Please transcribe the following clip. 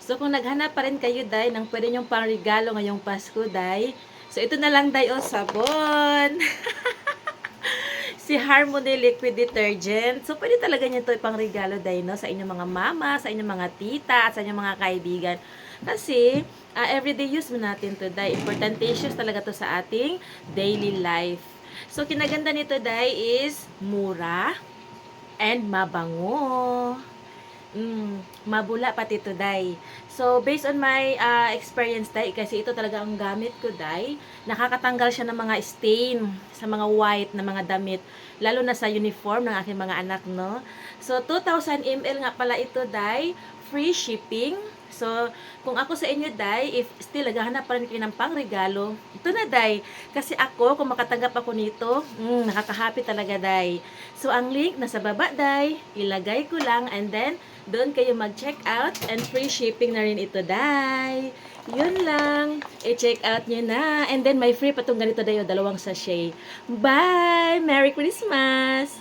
So, kung naghanap pa rin kayo, day, ng pwede nyong pang-regalo ngayong Pasko, day, so, ito na lang, day, sabon. Si Harmony Liquid Detergent. So, pwede talaga niyo ito ipang-regalo, day, no? Sa inyong mga mama, sa inyong mga tita, at sa inyong mga kaibigan. Kasi, everyday use mo natin to, day. Importantatious talaga to sa ating daily life. So, kinaganda nito, day, is mura and mabango. Mabula pati to, day. So, based on my experience, day, kasi ito talaga ang gamit ko, day, nakakatanggal siya ng mga stain sa mga white na mga damit, lalo na sa uniform ng aking mga anak, no? So, 2,000 ml nga pala ito, day, free shipping. So, kung ako sa inyo, day, if still naghahanap pa rin kayo ng pangregalo, ito na, day. Kasi ako, kung makatanggap ako nito, nakaka-happy talaga, day. So, ang link nasa baba, day. Ilagay ko lang and then, doon kayo mag-check out and free shipping na rin ito, day. Yun lang. I-check out nyo na. And then, may free pa itong ganito, day, 2 sachet. Bye! Merry Christmas!